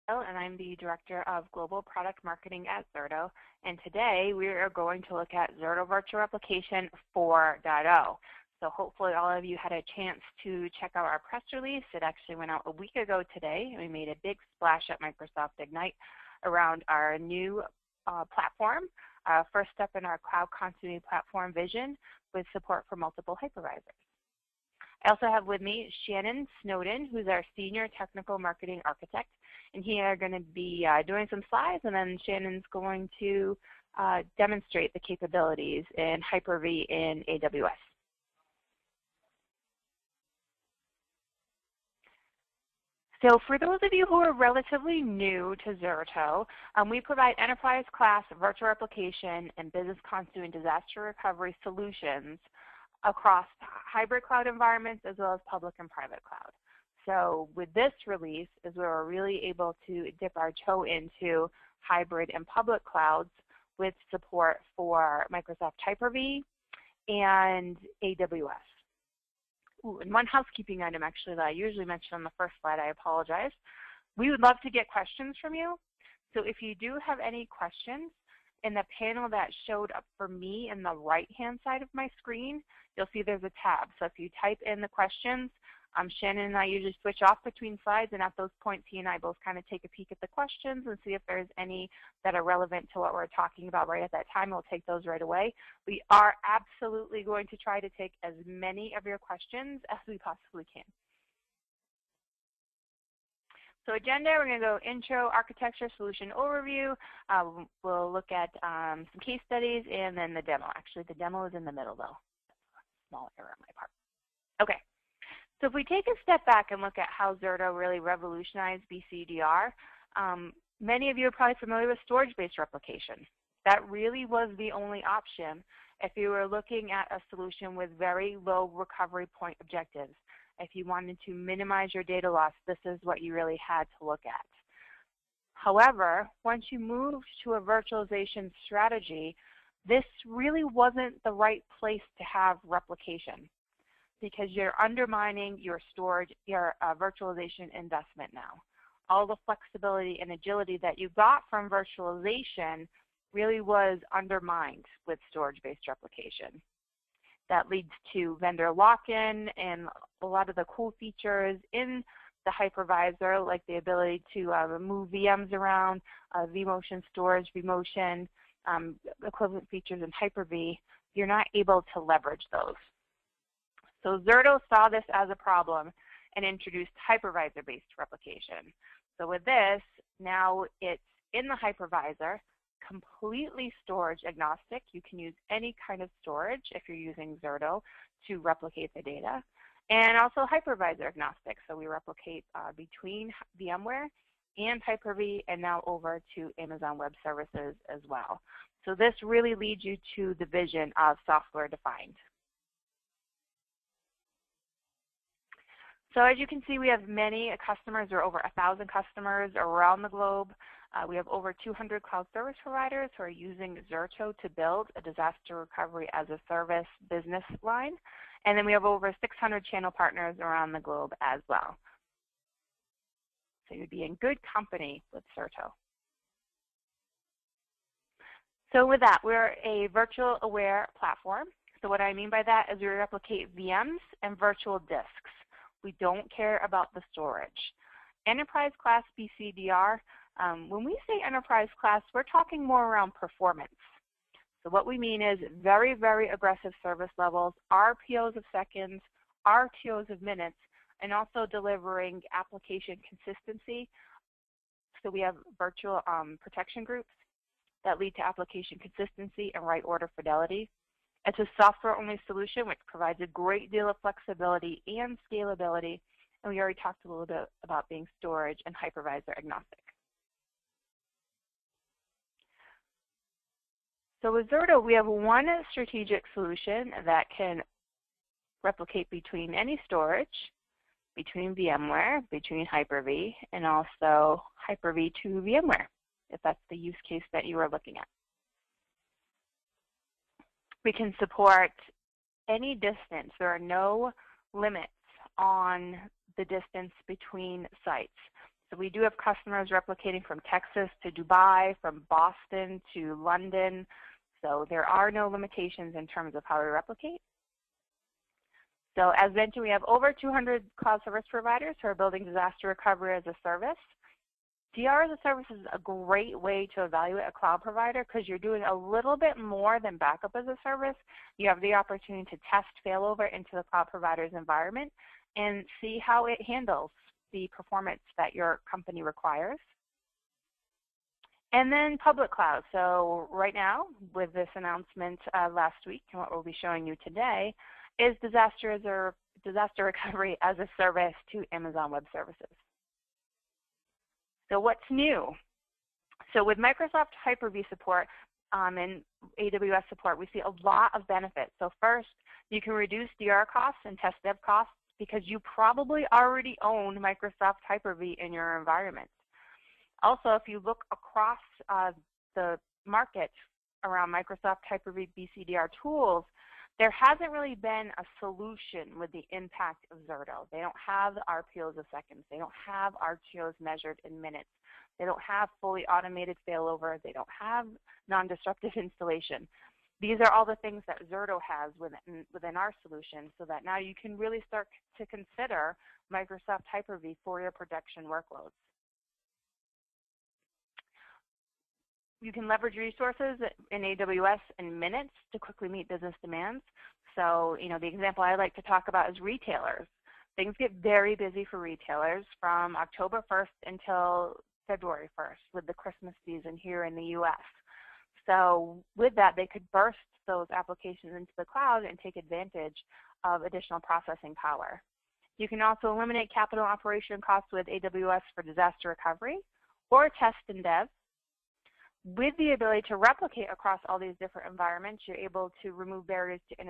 And I'm the Director of Global Product Marketing at Zerto. And today we are going to look at Zerto Virtual Replication 4.0. So hopefully all of you had a chance to check out our press release. It actually went out a week ago today. We made a big splash at Microsoft Ignite around our new platform, first step in our cloud continuity platform vision with support for multiple hypervisors. I also have with me Shannon Snowden, who's our Senior Technical Marketing Architect. And he are going to be doing some slides, and then Shannon's going to demonstrate the capabilities in Hyper-V in AWS. So for those of you who are relatively new to Zerto, we provide enterprise-class virtual replication and business continuity and disaster recovery solutions across hybrid cloud environments as well as public and private cloud. So with this release is where we're really able to dip our toe into hybrid and public clouds with support for Microsoft Hyper-V and AWS. Ooh, and one housekeeping item actually that I usually mention on the first slide, I apologize. We would love to get questions from you. So if you do have any questions, in the panel that showed up for me in the right-hand side of my screen, you'll see there's a tab. So if you type in the questions, Shannon and I usually switch off between slides, and at those points, he and I both kind of take a peek at the questions and see if there's any that are relevant to what we're talking about right at that time. We'll take those right away. We are absolutely going to try to take as many of your questions as we possibly can. So agenda, we're going to go intro, architecture, solution overview. We'll look at some case studies and then the demo. Actually, the demo is in the middle, though. Small error on my part. Okay. So if we take a step back and look at how Zerto really revolutionized BCDR, many of you are probably familiar with storage-based replication. That really was the only option if you were looking at a solution with very low recovery point objectives. If you wanted to minimize your data loss, this is what you really had to look at. However, once you moved to a virtualization strategy, this really wasn't the right place to have replication, because you're undermining your storage, your virtualization investment now. All the flexibility and agility that you got from virtualization really was undermined with storage-based replication. That leads to vendor lock-in and a lot of the cool features in the hypervisor, like the ability to move VMs around, vMotion storage, vMotion, equivalent features in Hyper-V. You're not able to leverage those. So Zerto saw this as a problem and introduced hypervisor-based replication. So with this, now it's in the hypervisor, completely storage agnostic. You can use any kind of storage if you're using Zerto to replicate the data. And also hypervisor agnostic. So we replicate between VMware and Hyper-V and now over to Amazon Web Services as well. So this really leads you to the vision of software defined. So as you can see, we have many customers, or over 1,000 customers around the globe. We have over 200 cloud service providers who are using Zerto to build a disaster recovery as a service business line. And then we have over 600 channel partners around the globe as well. So you'd be in good company with Zerto. So with that, we're a virtual aware platform. So what I mean by that is we replicate VMs and virtual disks. We don't care about the storage. Enterprise class BCDR, when we say enterprise class, we're talking more around performance. So what we mean is very, very aggressive service levels, RPOs of seconds, RTOs of minutes, and also delivering application consistency. So we have virtual protection groups that lead to application consistency and right order fidelity. It's a software-only solution which provides a great deal of flexibility and scalability, and we already talked a little bit about being storage and hypervisor agnostic. So with Zerto, we have one strategic solution that can replicate between any storage, between VMware, between Hyper-V, and also Hyper-V to VMware, if that's the use case that you are looking at. We can support any distance. There are no limits on the distance between sites. So we do have customers replicating from Texas to Dubai, from Boston to London. So there are no limitations in terms of how we replicate. So as mentioned, we have over 200 cloud service providers who are building disaster recovery as a service. DR as a service is a great way to evaluate a cloud provider because you're doing a little bit more than backup as a service. You have the opportunity to test failover into the cloud provider's environment and see how it handles the performance that your company requires. And then public cloud. So right now, with this announcement last week, and what we'll be showing you today, is disaster recovery as a service to Amazon Web Services. So what's new? So with Microsoft Hyper-V support and AWS support, we see a lot of benefits. So first, you can reduce DR costs and test dev costs because you probably already own Microsoft Hyper-V in your environment. Also, if you look across the market around Microsoft Hyper-V BCDR tools, there hasn't really been a solution with the impact of Zerto. They don't have the RPOs of seconds. They don't have RTOs measured in minutes. They don't have fully automated failover. They don't have non-destructive installation. These are all the things that Zerto has within our solution, so that now you can really start to consider Microsoft Hyper-V for your production workloads. You can leverage resources in AWS in minutes to quickly meet business demands. So, the example I like to talk about is retailers. Things get very busy for retailers from October 1st until February 1st with the Christmas season here in the US. So with that, they could burst those applications into the cloud and take advantage of additional processing power. You can also eliminate capital operation costs with AWS for disaster recovery or test and dev. With the ability to replicate across all these different environments, you're able to remove barriers to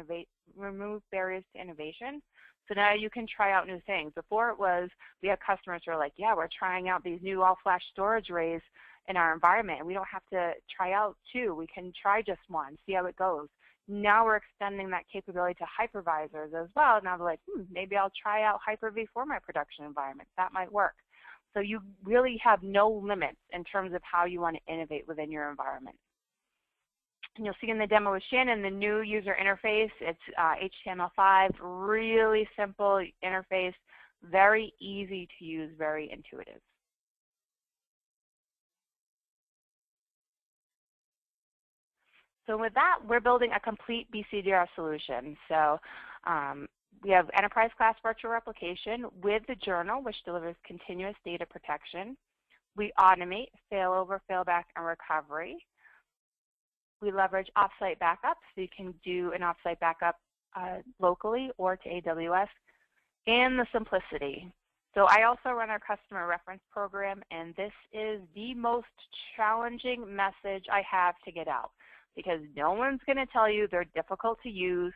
innovation. So now you can try out new things. Before it was, we had customers who are like, yeah, we're trying out these new all-flash storage arrays in our environment, and we don't have to try out two. We can try just one, see how it goes. Now we're extending that capability to hypervisors as well. Now they're like, maybe I'll try out Hyper-V for my production environment. That might work. So you really have no limits in terms of how you want to innovate within your environment. And you'll see in the demo with Shannon the new user interface. It's HTML5, really simple interface, very easy to use, very intuitive. So with that, we're building a complete BCDR solution. So we have enterprise-class virtual replication with the journal, which delivers continuous data protection. We automate failover, failback, and recovery. We leverage offsite backup, so you can do an offsite backup locally or to AWS, and the simplicity. So I also run our customer reference program, and this is the most challenging message I have to get out, because no one's going to tell you they're difficult to use,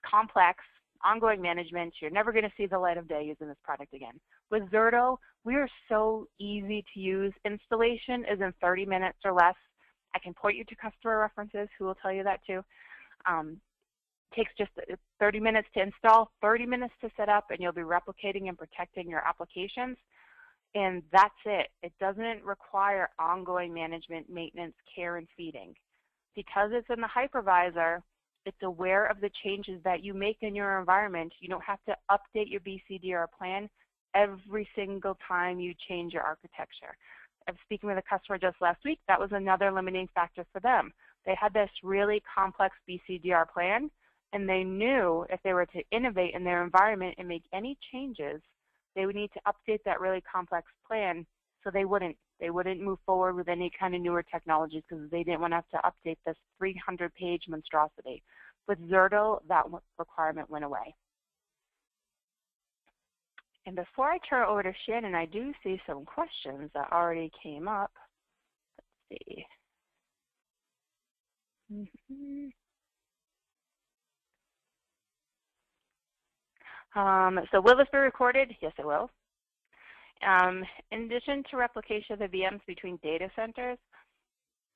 complex, ongoing management. You're never going to see the light of day using this product again. With Zerto, we are so easy to use. Installation is in 30 minutes or less. I can point you to customer references who will tell you that too. Takes just 30 minutes to install, 30 minutes to set up, and you'll be replicating and protecting your applications. And that's it. It doesn't require ongoing management, maintenance, care, and feeding. Because it's in the hypervisor, it's aware of the changes that you make in your environment. You don't have to update your BCDR plan every single time you change your architecture. I was speaking with a customer just last week. That was another limiting factor for them. They had this really complex BCDR plan, and they knew if they were to innovate in their environment and make any changes, they would need to update that really complex plan, so they wouldn't move forward with any kind of newer technologies because they didn't want to have to update this 300-page monstrosity. With Zerto, that requirement went away. And before I turn it over to Shannon, I do see some questions that already came up. Let's see. So will this be recorded? Yes, it will. In addition to replication of the VMs between data centers,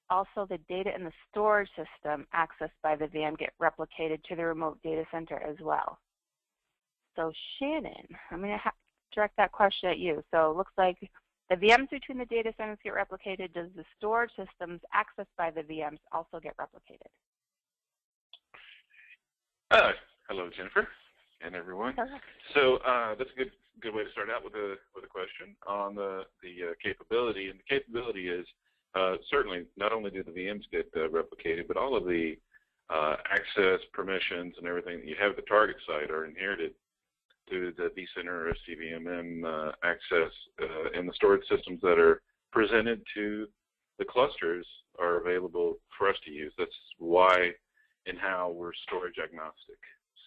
also the data in the storage system accessed by the VM get replicated to the remote data center as well. So Shannon, I'm going to direct that question at you. So it looks like the VMs between the data centers get replicated. Does the storage systems accessed by the VMs also get replicated? Hello, Jennifer, and everyone. Hello. So that's a good way to start out with a question on the capability. And the capability is certainly not only do the VMs get replicated, but all of the access permissions and everything that you have at the target site are inherited through the vCenter or SCVMM access, and the storage systems that are presented to the clusters are available for us to use. That's why and how we're storage agnostic.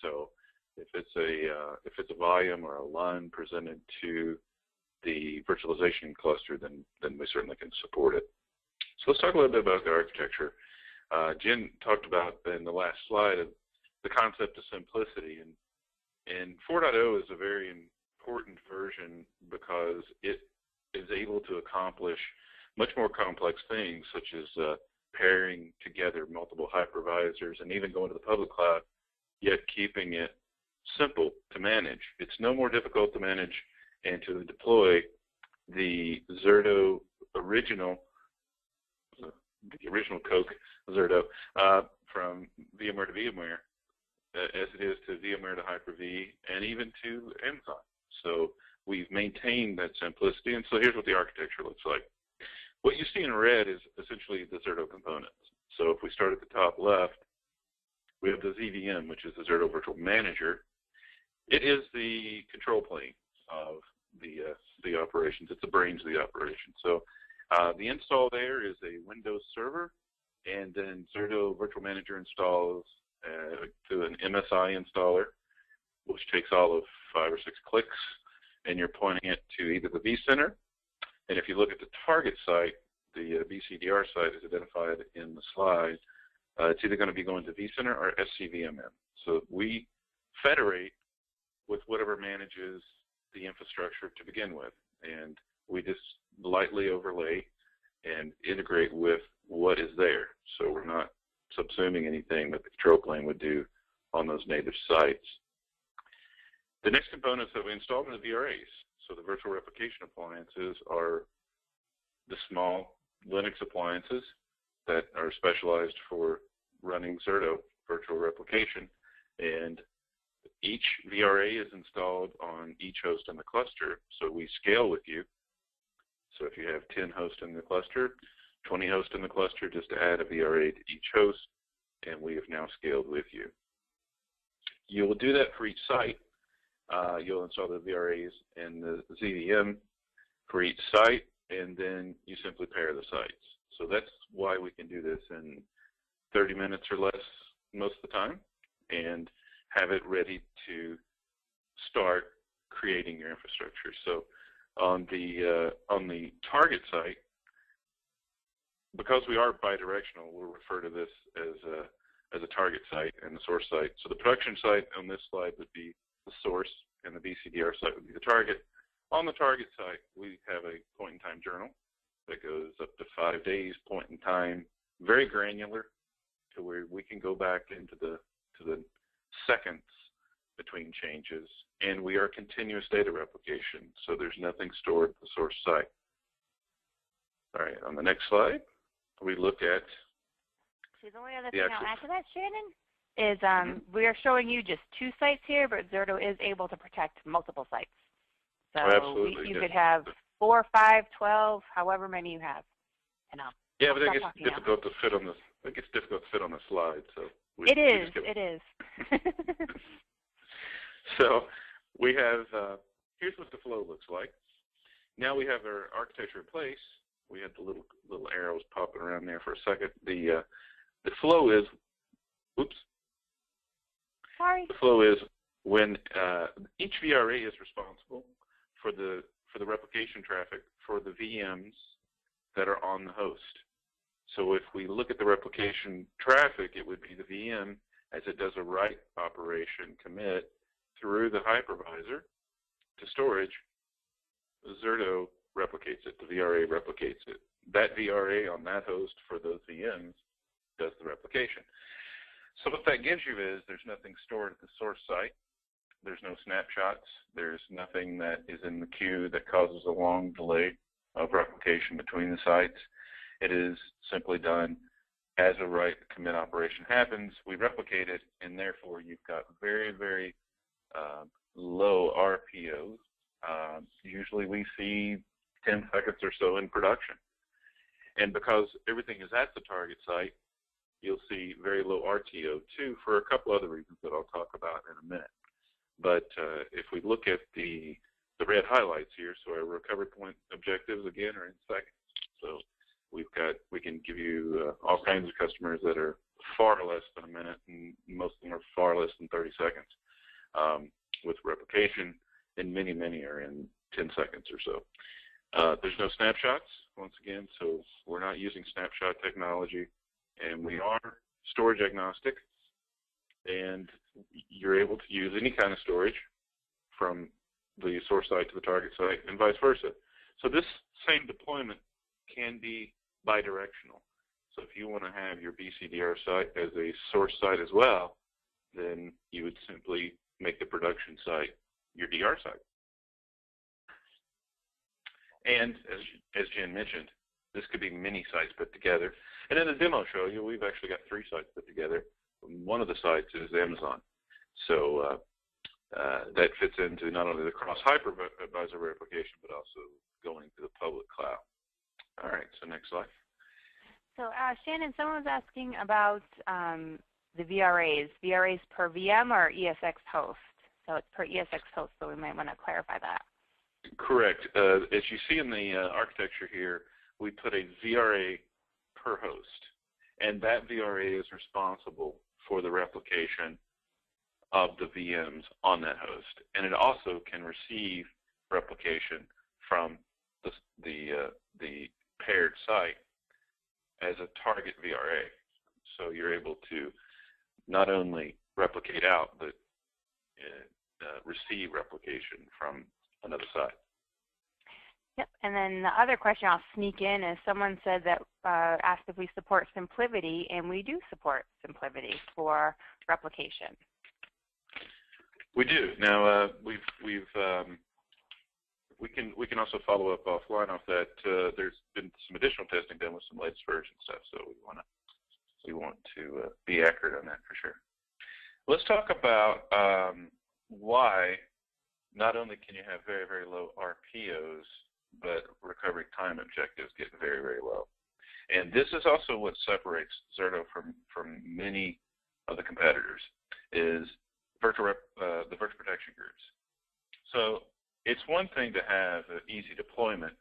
So if it's a volume or a LUN presented to the virtualization cluster, then we certainly can support it. So let's talk a little bit about the architecture. Jen talked about in the last slide of the concept of simplicity, and 4.0 is a very important version because it is able to accomplish much more complex things, such as pairing together multiple hypervisors and even going to the public cloud, yet keeping it simple to manage. It's no more difficult to manage and to deploy the Zerto original Coke Zerto from VMware to VMware as it is to VMware to Hyper-V and even to Amazon. So we've maintained that simplicity, and so here's what the architecture looks like. What you see in red is essentially the Zerto components. So if we start at the top left, we have the ZVM, which is the Zerto Virtual Manager. It is the control plane of the operations. It's the brains of the operation. So the install there is a Windows server, and then Zerto Virtual Manager installs to an MSI installer, which takes all of 5 or 6 clicks, and you're pointing it to either the vCenter. And if you look at the target site, the BCDR site is identified in the slide. It's either going to be going to vCenter or SCVMM. So we federate with whatever manages the infrastructure to begin with, and we just lightly overlay and integrate with what is there. So we're not subsuming anything that the control plane would do on those native sites. The next components that we installed are the VRAs. So the virtual replication appliances are the small Linux appliances that are specialized for running Zerto virtual replication, and each VRA is installed on each host in the cluster, so we scale with you. So if you have 10 hosts in the cluster, 20 hosts in the cluster, just add a VRA to each host, and we have now scaled with you. You will do that for each site. You'll install the VRAs and the ZVM for each site, and then you simply pair the sites. So that's why we can do this in 30 minutes or less most of the time, and have it ready to start creating your infrastructure. So on the target site, because we are bidirectional, we'll refer to this as a target site and the source site. So the production site on this slide would be the source, and the BCDR site would be the target. On the target site, we have a point-in-time journal that goes up to 5 days point in time, very granular, to where we can go back into the seconds between changes, and we are continuous data replication, so there's nothing stored at the source site. All right, on the next slide, we look at the only other thing I'll add to that, Shannon, is we are showing you just 2 sites here, but Zerto is able to protect multiple sites. So absolutely, you could have 4, 5, 12, however many you have. And yeah, but it gets difficult to fit on the. It gets difficult to fit on the slide, so it is. So we have. Here's what the flow looks like. Now we have our architecture in place. We had the little arrows popping around there for a second. The flow is. Oops. Sorry. The flow is when each VRA is responsible for the replication traffic for the VMs that are on the host. So if we look at the replication traffic, it would be the VM as it does a write operation commit through the hypervisor to storage. Zerto replicates it, the VRA replicates it. That VRA on that host for those VMs does the replication. So what that gives you is there's nothing stored at the source site. There's no snapshots. There's nothing that is in the queue that causes a long delay of replication between the sites. It is simply done as a write commit operation happens. We replicate it, and therefore you've got very, very low RPOs. Usually we see 10 seconds or so in production. And because everything is at the target site, you'll see very low RTO too, for a couple other reasons that I'll talk about in a minute. But if we look at the red highlights here, so our recovery point objectives again are in seconds. So we can give you all kinds of customers that are far less than a minute, and most of them are far less than 30 seconds with replication, and many are in 10 seconds or so. There's no snapshots, once again, so we're not using snapshot technology, and we are storage agnostic, and you're able to use any kind of storage from the source site to the target site and vice versa. So this same deployment can be bidirectional. So if you want to have your BCDR site as a source site as well, then you would simply make the production site your DR site. And as Jen mentioned, this could be many sites put together. And in the demo show you, we've actually got 3 sites put together. One of the sites is Amazon. So that fits into not only the cross-hypervisor replication, but also going to the public cloud. All right, so next slide. So Shannon, someone was asking about the VRAs per VM or ESX host. So it's per ESX host, so we might want to clarify that. Correct. As you see in the architecture here, we put a VRA per host, and that VRA is responsible for the replication of the VMs on that host, and it also can receive replication from the paired site as a target VRA. So you're able to not only replicate out, but receive replication from another site. Yep, and then the other question I'll sneak in is someone said that asked if we support SimpliVity, and we do support SimpliVity for replication. We do. Now we can also follow up offline off that. There's been some additional testing done with some latest version stuff, so we want to be accurate on that for sure. Let's talk about why not only can you have very, very low RPOs, but recovery time objectives get very, very low. And this is also what separates Zerto from many of the competitors, is the virtual protection groups. So it's one thing to have an easy deployment,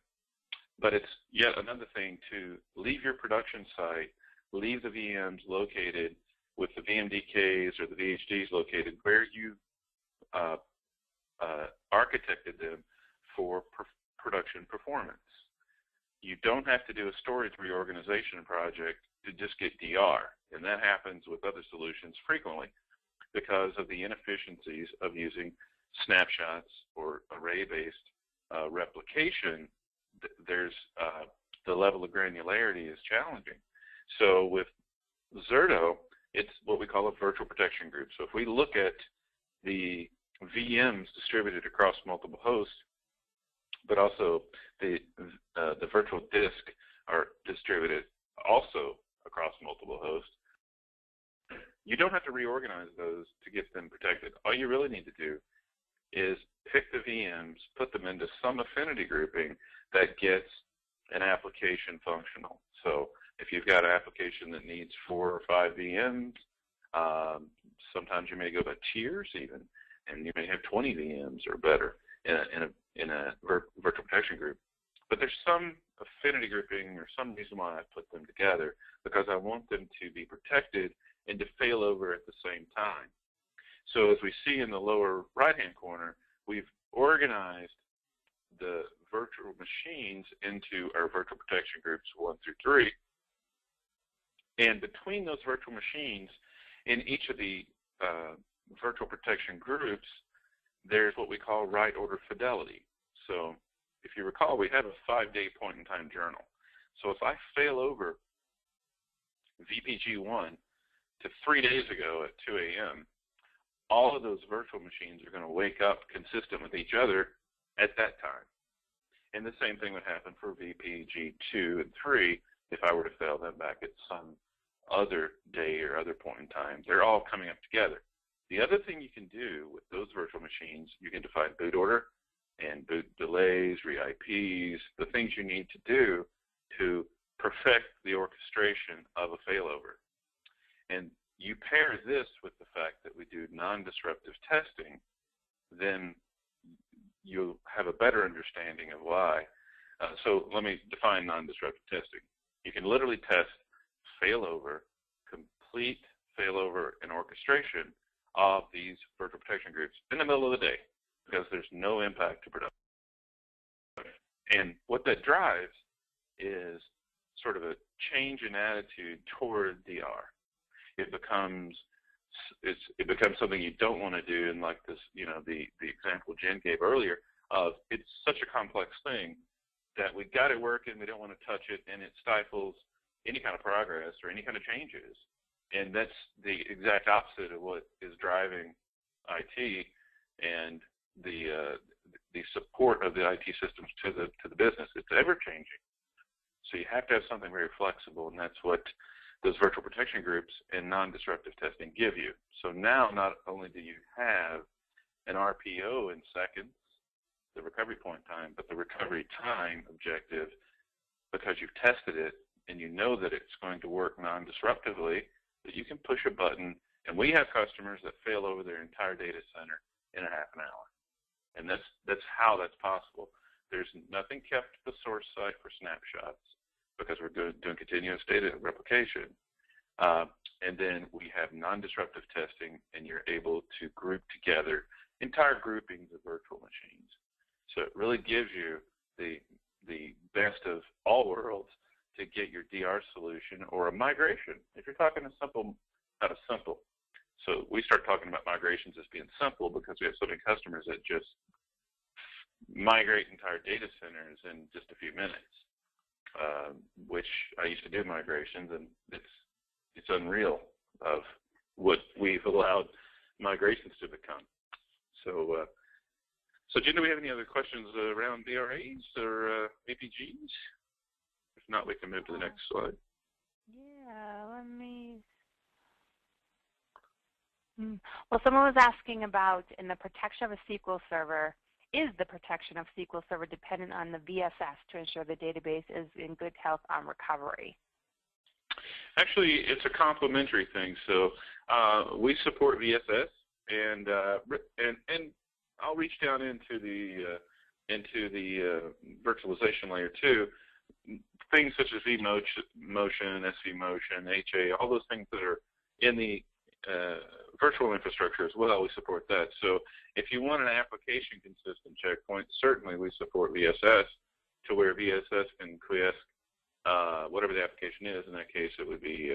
but it's yet another thing to leave your production site, leave the VMs located with the VMDKs or the VHDs located where you architected them for production performance. You don't have to do a storage reorganization project to just get DR, and that happens with other solutions frequently because of the inefficiencies of using snapshots or array-based replication. There's the level of granularity is challenging. So with Zerto, it's what we call a virtual protection group. So if we look at the VMs distributed across multiple hosts, but also the virtual disk are distributed also across multiple hosts, you don't have to reorganize those to get them protected. All you really need to do is pick the VMs, put them into some affinity grouping that gets an application functional. So if you've got an application that needs 4 or 5 VMs, sometimes you may go by tiers even, and you may have 20 VMs or better in a virtual protection group. But there's some affinity grouping or some reason why I put them together, because I want them to be protected and to fail over at the same time. So as we see in the lower right-hand corner, we've organized the virtual machines into our virtual protection groups 1 through 3. And between those virtual machines, in each of the virtual protection groups, there's what we call write order fidelity. So if you recall, we have a 5-day point-in-time journal. So if I fail over VPG1 to 3 days ago at 2 a.m., all of those virtual machines are going to wake up consistent with each other at that time. And the same thing would happen for VPG 2 and 3 if I were to fail them back at some other day or other point in time. They're all coming up together. The other thing you can do with those virtual machines, you can define boot order and boot delays, re-IPs, the things you need to do to perfect the orchestration of a failover. And you pair this with the fact that we do non-disruptive testing, then you'll have a better understanding of why. So let me define non-disruptive testing. You can literally test failover, complete failover and orchestration of these virtual protection groups in the middle of the day because there's no impact to production. And what that drives is sort of a change in attitude toward DR. It becomes something you don't want to do, and like this, the example Jen gave earlier of it's such a complex thing that we got it working, we don't want to touch it, and it stifles any kind of progress or any kind of changes. And that's the exact opposite of what is driving IT and the support of the IT systems to the business. It's ever changing. So you have to have something very flexible, and that's what those virtual protection groups and non-disruptive testing give you. So now not only do you have an RPO in seconds, the recovery point time, but the recovery time objective, because you've tested it and you know that it's going to work non-disruptively, that you can push a button. And we have customers that fail over their entire data center in a half an hour. And that's how that's possible. There's nothing kept at the source site for snapshots because we're doing continuous data replication. And then we have non-disruptive testing, and you're able to group together entire groupings of virtual machines. So it really gives you the best of all worlds to get your DR solution or a migration. If you're talking not a simple. So we start talking about migrations as being simple because we have so many customers that just migrate entire data centers in just a few minutes, which I used to do migrations, and it's unreal of what we've allowed migrations to become. So Jen, do we have any other questions around VRAs or VPGs? If not, we can move to the next slide. Yeah, let me. Well, someone was asking about in the protection of a SQL server, is the protection of SQL Server dependent on the VSS to ensure the database is in good health on recovery? Actually, it's a complementary thing. So we support VSS, and I'll reach down into the virtualization layer too. Things such as vMotion, SVMotion, HA, all those things that are in the virtual infrastructure as well, we support that. So if you want an application consistent checkpoint, certainly we support VSS to where VSS can quiesce whatever the application is. In that case, it would be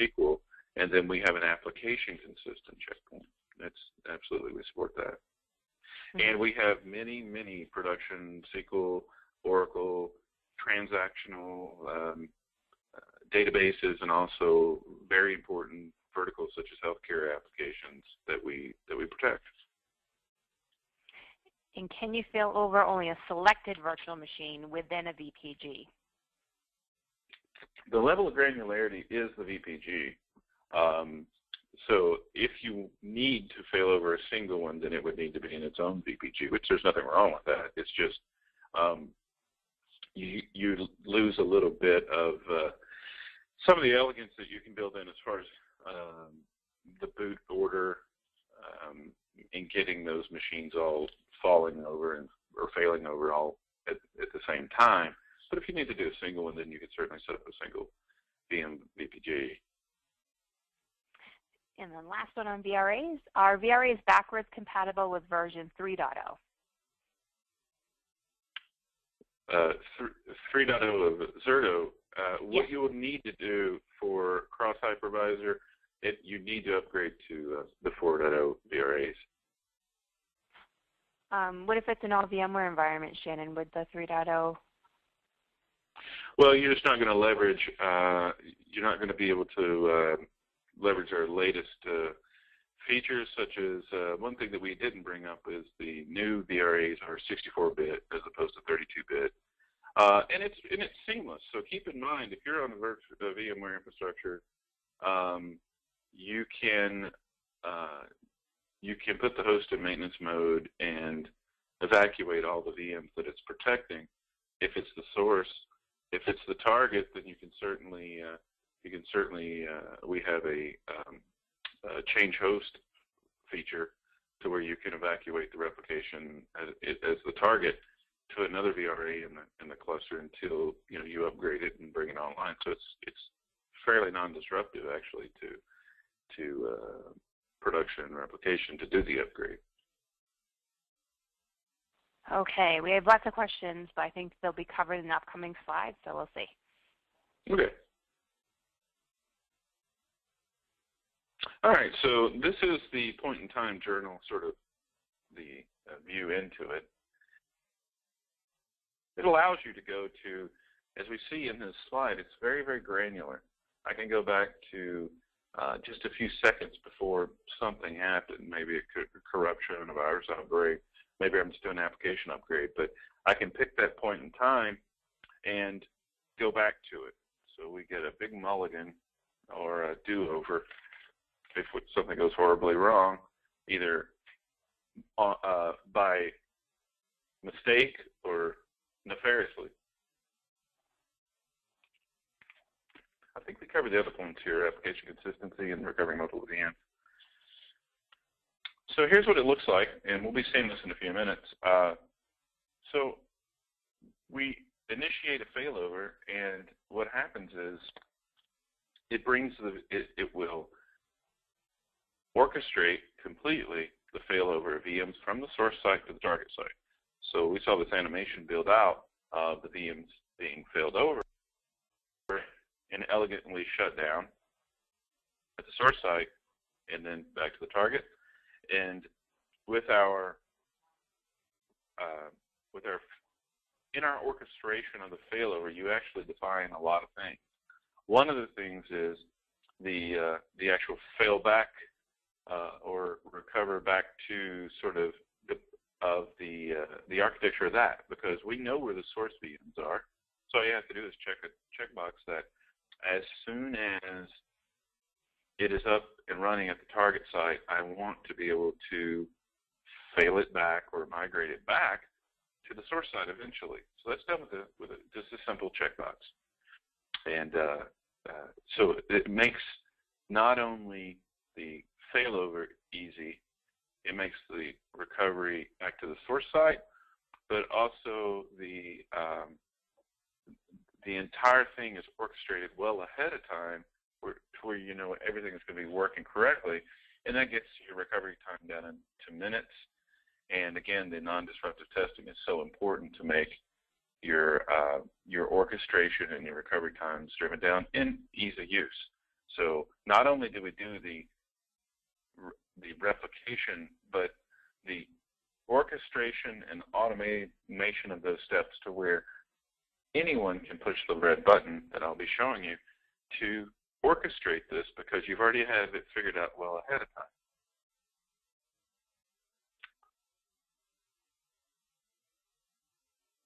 SQL, and then we have an application consistent checkpoint. That's absolutely, we support that. Mm-hmm. And we have many, many production SQL, Oracle, transactional databases, and also very important verticals such as healthcare applications that we protect. And can you fail over only a selected virtual machine within a VPG? The level of granularity is the VPG. So if you need to fail over a single one, then it would need to be in its own VPG, which there's nothing wrong with that. It's just you lose a little bit of some of the elegance that you can build in as far as the boot order and getting those machines all falling over or failing over all at the same time. But if you need to do a single one, then you could certainly set up a single VM VPG. And then last one on VRAs. Are VRAs backwards compatible with version 3.0? 3.0 of Zerto, what yes. you will need to do for cross-hypervisor, you need to upgrade to the 4.0 VRAs. What if it's an all VMware environment, Shannon, with the 3.0? Well, you're just not going to leverage, you're not going to be able to leverage our latest features such as one thing that we didn't bring up is the new VRAs are 64-bit as opposed to 32-bit, and it's seamless. So keep in mind, if you're on the VMware infrastructure, you can put the host in maintenance mode and evacuate all the VMs that it's protecting. If it's the source, if it's the target, then you can certainly we have a change host feature to where you can evacuate the replication as the target to another VRA in the cluster until you upgrade it and bring it online. So it's fairly non-disruptive actually to production and replication to do the upgrade. Okay, we have lots of questions, but I think they'll be covered in the upcoming slides, so we'll see. Okay. All right, so this is the point-in-time journal, sort of the view into it. It allows you to go to, as we see in this slide, it's very, very granular. I can go back to just a few seconds before something happened, maybe a corruption, a virus outbreak, maybe I'm just doing an application upgrade, but I can pick that point in time and go back to it. So we get a big mulligan or a do-over if something goes horribly wrong, either by mistake or nefariously. I think we covered the other points here, application consistency and recovering multiple VMs. So here's what it looks like, and we'll be seeing this in a few minutes. So we initiate a failover, and what happens is it will orchestrate completely the failover of VMs from the source site to the target site. So we saw this animation build out of the VMs being failed over and elegantly shut down at the source site and then back to the target. And in our orchestration of the failover, you actually define a lot of things. One of the things is the actual failback or recover back to sort of the architecture of that, because we know where the source VMs are. So all you have to do is check a checkbox that as soon as it is up and running at the target site, I want to be able to fail it back or migrate it back to the source site eventually. So that's done with just a simple checkbox. And so it makes not only the failover easy, it makes the recovery back to the source site, but also the entire thing is orchestrated well ahead of time to where you know everything is going to be working correctly, and that gets your recovery time down into minutes. And again, the non-disruptive testing is so important to make your orchestration and your recovery times driven down and ease of use. So not only do we do the replication, but the orchestration and automation of those steps to where anyone can push the red button that I'll be showing you to orchestrate this, because you've already had it figured out well ahead of time.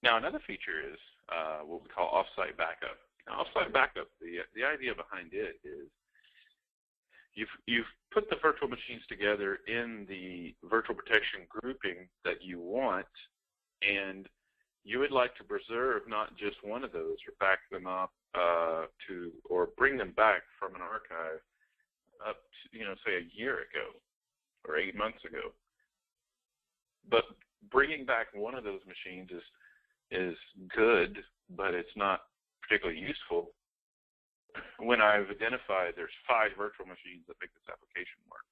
Now, another feature is what we call offsite backup. Now, offsite backup, the idea behind it is you've put the virtual machines together in the virtual protection grouping that you want, and you would like to preserve not just one of those or back them up or bring them back from an archive up to, say a year ago or 8 months ago. But bringing back one of those machines is good, but it's not particularly useful when I've identified there's 5 virtual machines that make this application work.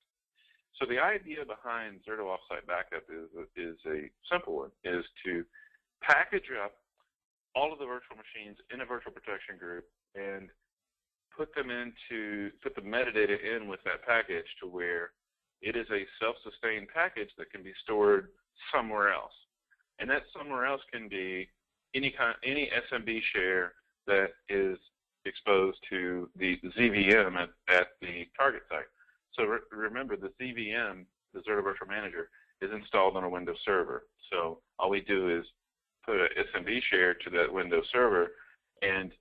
So the idea behind Zerto Offsite Backup is a simple one, is to package up all of the virtual machines in a virtual protection group and put the metadata in with that package to where it is a self-sustained package that can be stored somewhere else. And that somewhere else can be any SMB share that is exposed to the ZVM at the target site. So remember, the ZVM, the Zerto Virtual Manager, is installed on a Windows server. So all we do is put a SMB share to that Windows server, and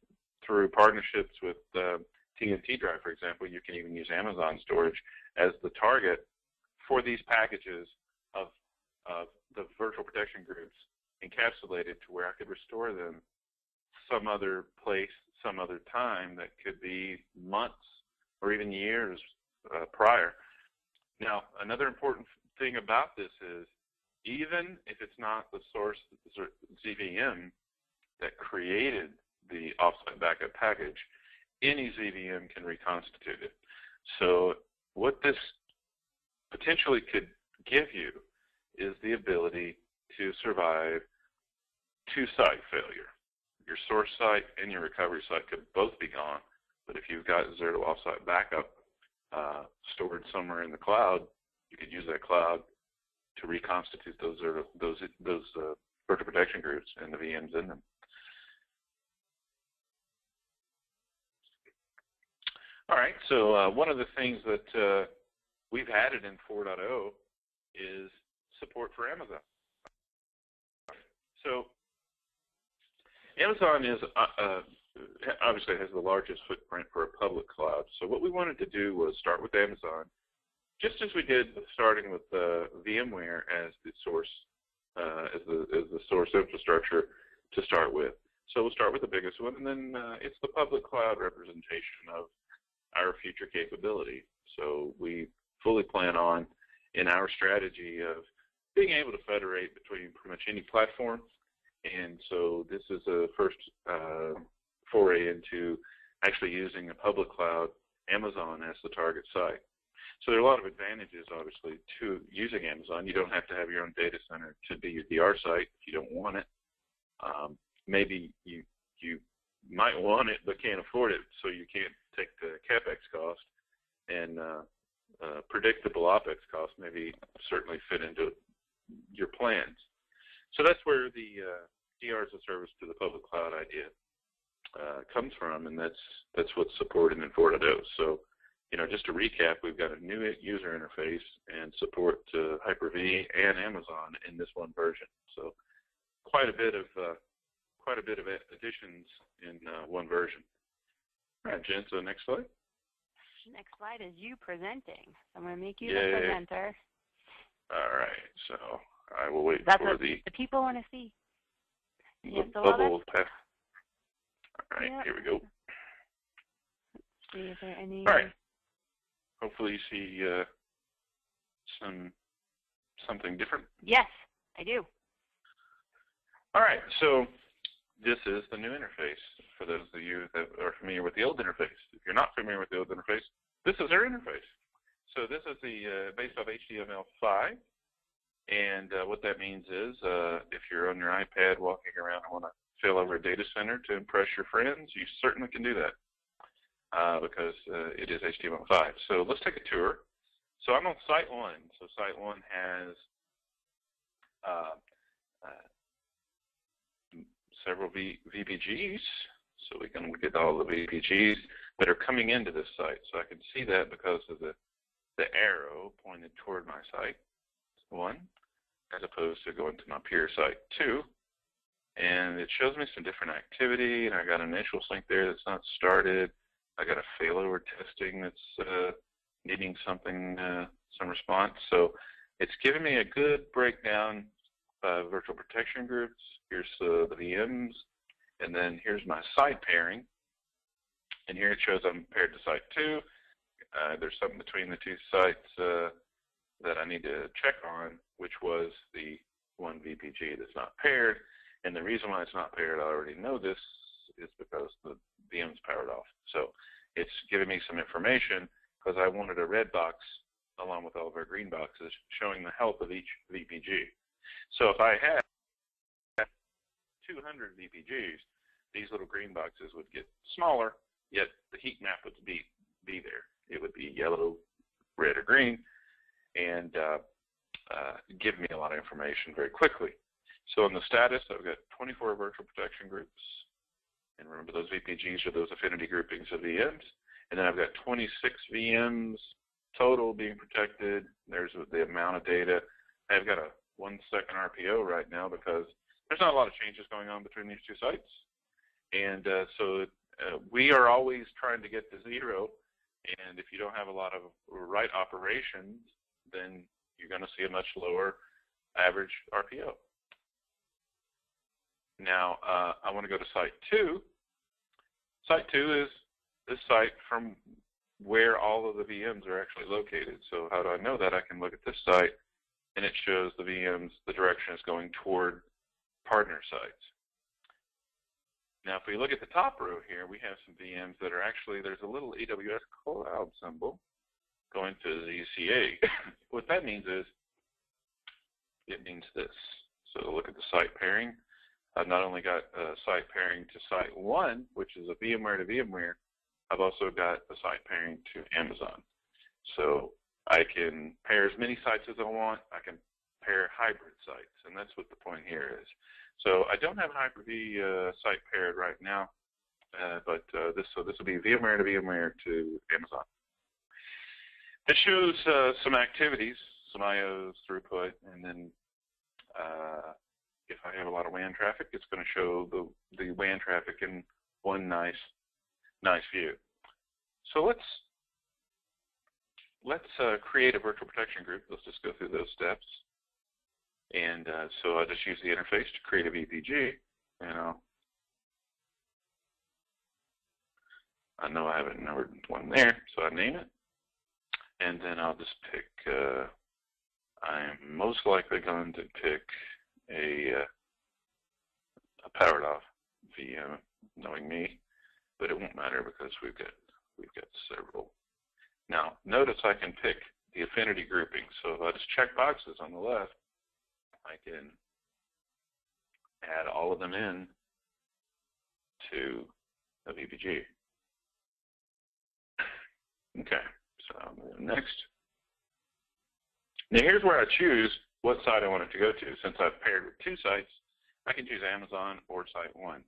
through partnerships with TNT Drive, for example, you can even use Amazon storage as the target for these packages of the virtual protection groups encapsulated to where I could restore them some other place, some other time that could be months or even years prior. Now, another important thing about this is even if it's not the source ZVM that created the offsite backup package, any ZVM can reconstitute it. So what this potentially could give you is the ability to survive two-site failure. Your source site and your recovery site could both be gone, but if you've got Zerto offsite backup stored somewhere in the cloud, you could use that cloud to reconstitute those virtual protection groups and the VMs in them. All right, so one of the things that we've added in 4.0 is support for Amazon. So Amazon is obviously has the largest footprint for a public cloud. So what we wanted to do was start with Amazon, just as we did starting with VMware as the source as the source infrastructure to start with. So we'll start with the biggest one, and then it's the public cloud representation of our future capability. So we fully plan on, in our strategy, of being able to federate between pretty much any platform. And so this is a first foray into actually using a public cloud, Amazon, as the target site. So there are a lot of advantages, obviously, to using Amazon. You don't have to have your own data center to be your DR site if you don't want it. Maybe you might want it but can't afford it, so you can't take the CapEx cost, and predictable OpEx cost maybe certainly fit into your plans. So that's where the DR as a service to the public cloud idea comes from, and that's what's supported in 4.0. So, just to recap, we've got a new user interface and support to Hyper-V and Amazon in this one version. So quite a bit of additions in one version. All right, Jen, so next slide. Next slide is you presenting. I'm going to make you the presenter. All right, so I will wait That's for what the people want to see. You bubble path. All right, Yep. Here we go. Let's see if there are any. All right. Hopefully you see something different. Yes, I do. All right, so this is the new interface for those of you that are familiar with the old interface. If you're not familiar with the old interface, this is our interface. So this is the based off HTML5, and what that means is if you're on your iPad walking around and want to fill over a data center to impress your friends, you certainly can do that because it is HTML5. So let's take a tour. So I'm on Site 1. So Site 1 has several VPGs, so we can get all the VPGs that are coming into this site. So I can see that because of the arrow pointed toward my site 1, as opposed to going to my peer site 2. And it shows me some different activity, and I got an initial sync there that's not started. I got a failover testing that's needing something, some response. So it's giving me a good breakdown of virtual protection groups. Here's the VMs, and then here's my site pairing. And here it shows I'm paired to site 2. There's something between the two sites that I need to check on, which was the one VPG that's not paired. And the reason why it's not paired, I already know this, is because the VM's powered off. So it's giving me some information because I wanted a red box along with all of our green boxes showing the health of each VPG. So if I had 200 VPGs, these little green boxes would get smaller, yet the heat map would be there. It would be yellow, red, or green, and give me a lot of information very quickly. So in the status, I've got 24 virtual protection groups, and remember those VPGs are those affinity groupings of VMs, and then I've got 26 VMs total being protected. There's the amount of data. I've got a 1 second RPO right now because there's not a lot of changes going on between these two sites. And so we are always trying to get to 0. And if you don't have a lot of write operations, then you're going to see a much lower average RPO. Now, I want to go to site 2. Site 2 is this site from where all of the VMs are actually located. So how do I know that? I can look at this site, and it shows the VMs, the direction is going toward partner sites. Now, if we look at the top row here, we have some VMs that are actually, there's a little AWS cloud symbol going to ZCA. What that means is, it means this. So look at the site pairing. I've not only got a site pairing to site 1, which is a VMware to VMware, I've also got a site pairing to Amazon. So I can pair as many sites as I want. I can pair hybrid sites, and that's what the point here is. So I don't have Hyper-V site paired right now, but this will be VMware to VMware to Amazon. It shows some activities, some IOs, throughput, and then if I have a lot of WAN traffic, it's going to show the WAN traffic in one nice view. So let's create a virtual protection group. Let's just go through those steps. And so I just use the interface to create a VPG. And I know I have a numbered one there, so I name it. And then I'll just pick, I'm most likely going to pick a powered off VM, knowing me, but it won't matter because we've got several. Now, notice I can pick the affinity grouping. So if I just check boxes on the left, I can add all of them in to a VPG. Okay, so I'll move next. Now here's where I choose what site I want it to go to. Since I've paired with 2 sites, I can choose Amazon or site 1.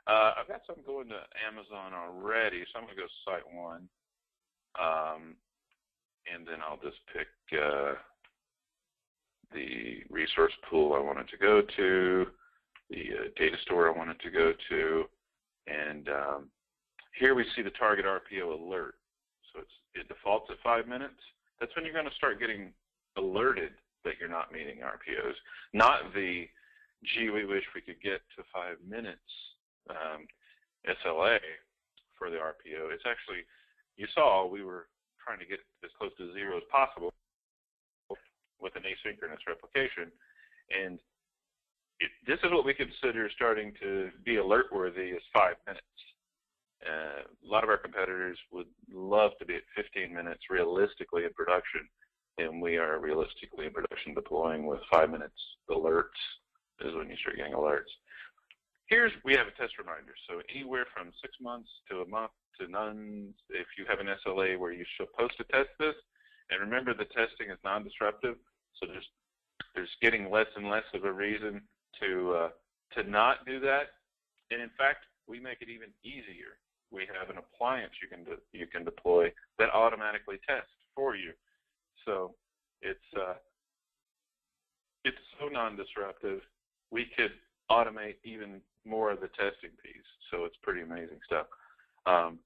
I've got some going to Amazon already, so I'm going to go to site 1. And then I'll just pick the resource pool I want it to go to, the data store I want it to go to, and here we see the target RPO alert. So it defaults at 5 minutes. That's when you're going to start getting alerted that you're not meeting RPOs, not the, gee, we wish we could get to 5 minutes SLA for the RPO. It's actually, you saw we were trying to get as close to 0 as possible with an asynchronous replication, and this is what we consider starting to be alert worthy is 5 minutes. A lot of our competitors would love to be at 15 minutes realistically in production, and we are realistically in production deploying with 5 minutes alerts is when you start getting alerts. We have a test reminder. So anywhere from 6 months to a month to none, if you have an SLA where you're supposed to test this, and remember the testing is non-disruptive, so there's getting less and less of a reason to not do that. And in fact, we make it even easier. We have an appliance you can deploy that automatically tests for you. So it's so non-disruptive. We could automate even more of the testing piece. So it's pretty amazing stuff. I'm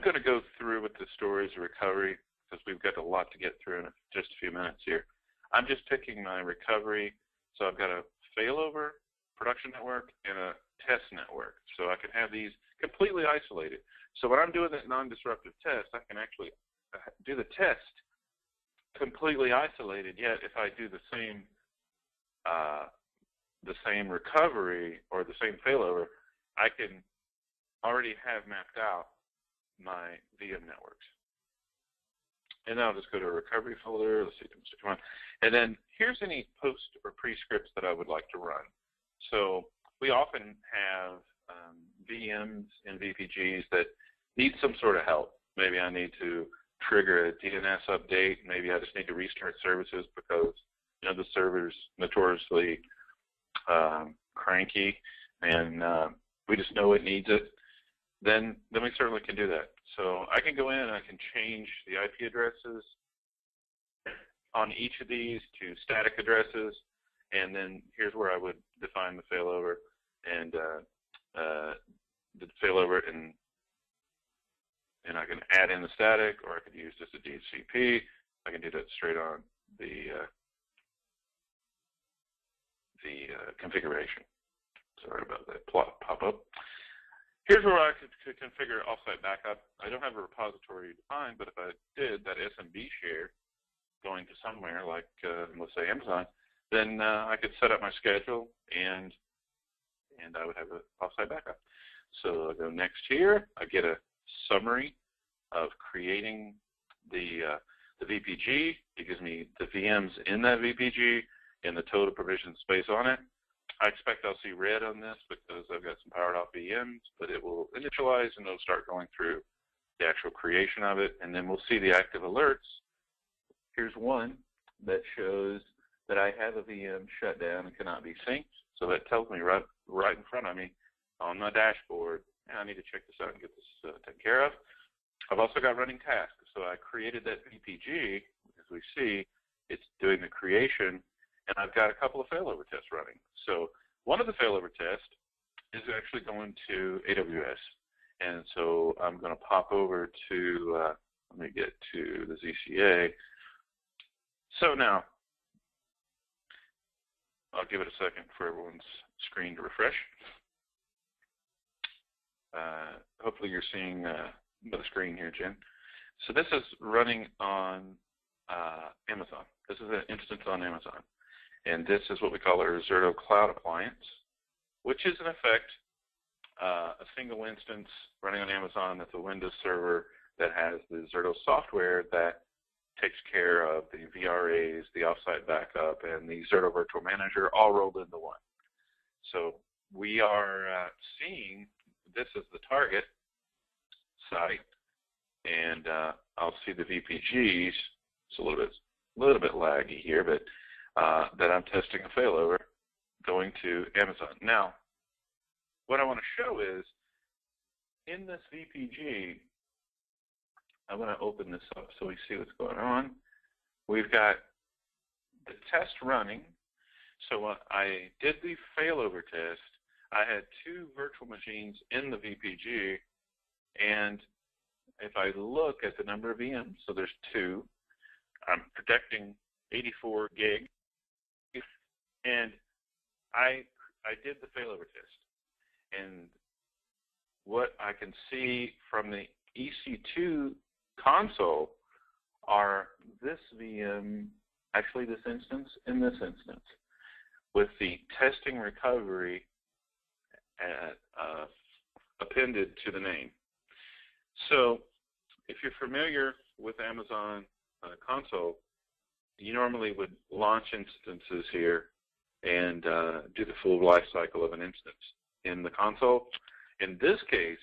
going to go through with the stories of recovery because we've got a lot to get through in just a few minutes here. I'm just picking my recovery. So I've got a failover production network and a test network. So I can have these completely isolated. So when I'm doing that non-disruptive test, I can actually do the test completely isolated. Yet if I do the same recovery or the same failover, I can already have mapped out my VM networks. And then I'll just go to a recovery folder. Let's see, come on. And then here's any post or pre-scripts that I would like to run. So we often have VMs and VPGs that need some sort of help. Maybe I need to trigger a DNS update. Maybe I just need to restart services because the server's notoriously cranky, and we just know it needs it. Then we certainly can do that. So I can go in and I can change the IP addresses on each of these to static addresses, and then here's where I would define the failover and the failover, and I can add in the static, or I could use just a DHCP. I can do that straight on the configuration. Sorry about that pop-up. Here's where I could configure offsite backup. I don't have a repository defined, but if I did that SMB share going to somewhere like, let's say Amazon, then I could set up my schedule and I would have an offsite backup. So I'll go next here. I get a summary of creating the VPG. It gives me the VMs in that VPG and the total provision space on it. I expect I'll see red on this because I've got some powered off VMs, but it will initialize and it'll start going through the actual creation of it, and then we'll see the active alerts. Here's one that shows that I have a VM shut down and cannot be synced. So that tells me right in front of me on my dashboard, I need to check this out and get this taken care of. I've also got running tasks. So I created that VPG. As we see, it's doing the creation, and I've got a couple of failover tests running. So one of the failover tests is actually going to AWS. And so I'm going to pop over to, let me get to the ZCA. So now, I'll give it a second for everyone's screen to refresh. Hopefully you're seeing the screen here, Jen. So this is running on Amazon. This is an instance on Amazon. And this is what we call our Zerto Cloud Appliance, which is in effect a single instance running on Amazon that's a Windows server that has the Zerto software that takes care of the VRAs, the offsite backup, and the Zerto Virtual Manager all rolled into one. So we are seeing this as the target site, and I'll see the VPGs. It's a little bit laggy here, but that I'm testing a failover going to Amazon. Now, what I want to show is in this VPG, I'm going to open this up so we see what's going on. We've got the test running. So when I did the failover test, I had 2 virtual machines in the VPG, and if I look at the number of VMs, so there's 2, I'm protecting 84 gig, and I did the failover test. And what I can see from the EC2 console are this VM, actually this instance, and this instance, with the testing recovery appended to the name. So if you're familiar with Amazon console, you normally would launch instances here and do the full life cycle of an instance in the console. In this case,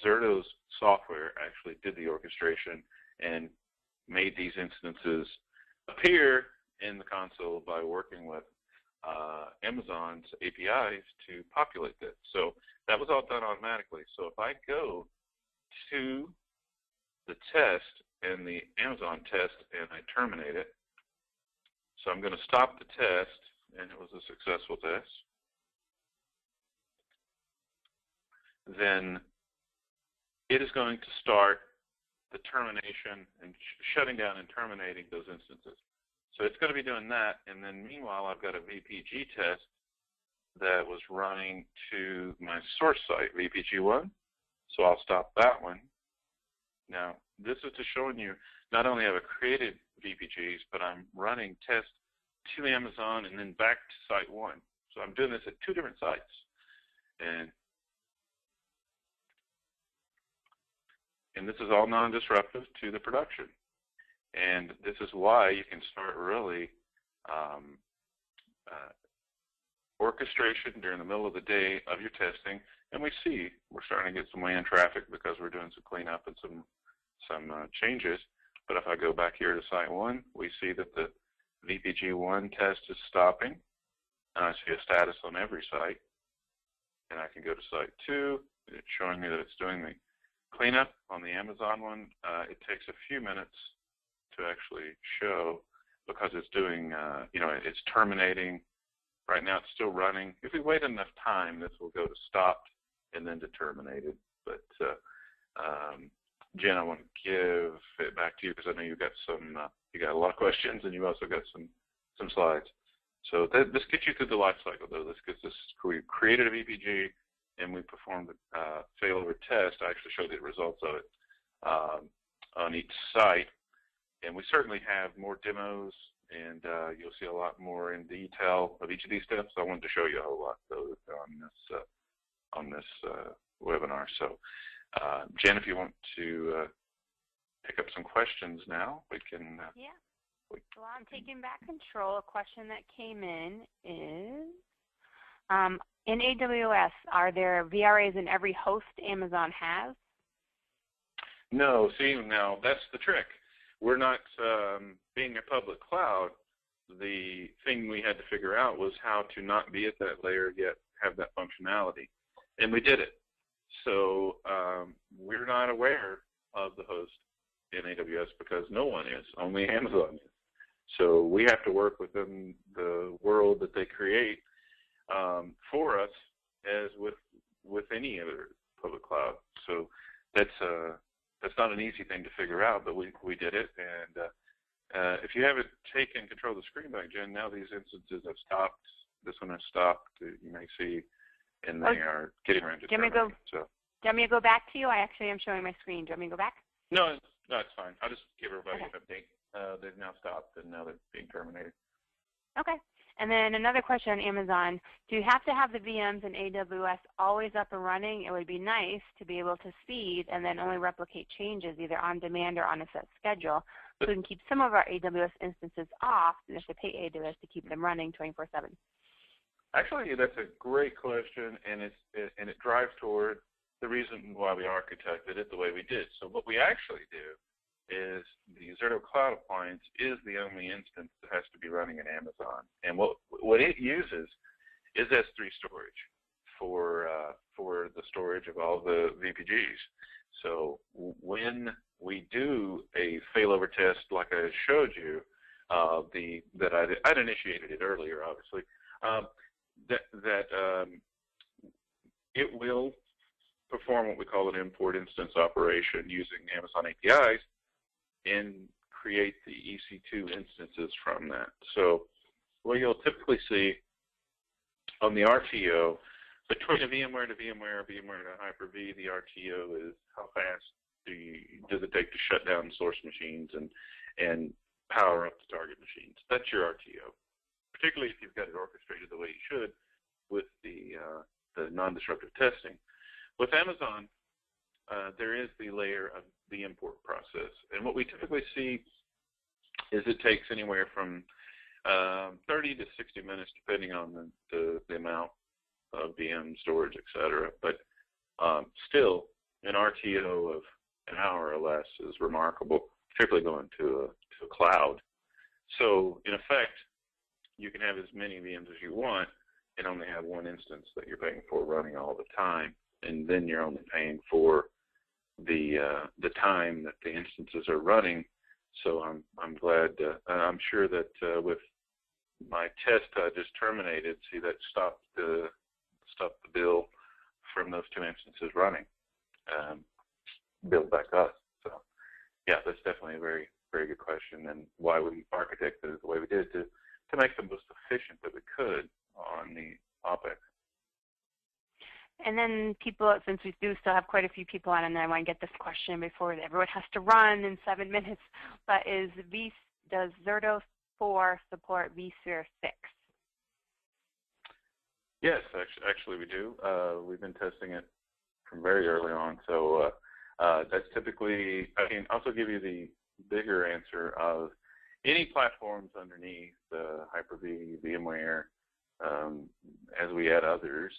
Zerto's software actually did the orchestration and made these instances appear in the console by working with Amazon's APIs to populate this. So that was all done automatically. So if I go to the test and the Amazon test and I terminate it, so I'm going to stop the test, and it was a successful test, then it is going to start the termination and shutting down and terminating those instances. So it's going to be doing that, and then meanwhile I've got a VPG test that was running to my source site, VPG1. So I'll stop that one. Now, this is just showing you not only have I created VPGs, but I'm running tests to Amazon and then back to site 1. So I'm doing this at 2 different sites. And this is all non-disruptive to the production. And this is why you can start really orchestration during the middle of the day of your testing. And we see we're starting to get some WAN traffic because we're doing some cleanup and some changes. But if I go back here to site 1, we see that the VPG1 test is stopping. And I see a status on every site. And I can go to site 2. It's showing me that it's doing the cleanup on the Amazon one. It takes a few minutes to actually show because it's doing, it's terminating. Right now it's still running. If we wait enough time, this will go to stopped and then to terminated. But Jen, I want to give it back to you because I know you got a lot of questions, and you also got some slides. So this gets you through the life cycle, though. This gets us. We created a VPG, and we performed a failover test. I actually showed the results of it on each site, and we certainly have more demos, and you'll see a lot more in detail of each of these steps. I wanted to show you a whole lot, though, on this webinar. So, Jen, if you want to pick up some questions now, we can. Yeah. Well, I'm taking back control. A question that came in is, in AWS, are there VRAs in every host Amazon has? No. See, now that's the trick. We're not, being a public cloud, the thing we had to figure out was how to not be at that layer yet have that functionality. And we did it. So we're not aware of the host in AWS because no one is, only Amazon is. So we have to work within the world that they create for us, as with any other public cloud. So that's not an easy thing to figure out, but we did it. And if you haven't taken control of the screen back, Jen, now these instances have stopped. This one has stopped. You may see, and they are getting around to terminating. Do you want me to go back to you? I actually am showing my screen. Do you want me to go back? No, it's fine. I'll just give everybody an update. They've now stopped, and now they're being terminated. Okay. And then another question on Amazon. Do you have to have the VMs in AWS always up and running? It would be nice to be able to seed and then only replicate changes either on demand or on a set schedule, so we can keep some of our AWS instances off and have to pay AWS to keep them running 24/7. Actually, that's a great question, and it drives toward the reason why we architected it the way we did. So what we actually do is the Zerto Cloud Appliance is the only instance that has to be running in Amazon. And what it uses is S3 storage for the storage of all the VPGs. So when we do a failover test like I showed you, that I'd initiated it earlier, obviously, it will perform what we call an import instance operation using Amazon APIs and create the EC2 instances from that. So what you'll typically see on the RTO, between a VMware to VMware, VMware to Hyper-V, the RTO is how fast does it take to shut down source machines and power up the target machines. That's your RTO, particularly if you've got it orchestrated the way you should with the non-disruptive testing. With Amazon, there is the layer of the import process. And what we typically see is it takes anywhere from 30 to 60 minutes, depending on the amount of VM storage, et cetera. But still, an RTO of an hour or less is remarkable, particularly going to a cloud. So in effect, you can have as many VMs as you want and only have one instance that you're paying for running all the time. And then you're only paying for the time that the instances are running. So I'm glad. I'm sure that with my test I just terminated, see that stopped the bill from those two instances running, billed back us. So yeah, that's definitely a very, very good question, and why we architected it the way we did to make the most efficient that we could on the OpEx. And then people, since we do still have quite a few people on, and I want to get this question before everyone has to run in 7 minutes, but does Zerto 4 support vSphere 6? Yes, actually we do. We've been testing it from very early on. So that's typically, I can also give you the bigger answer of any platforms underneath Hyper-V, VMware, as we add others.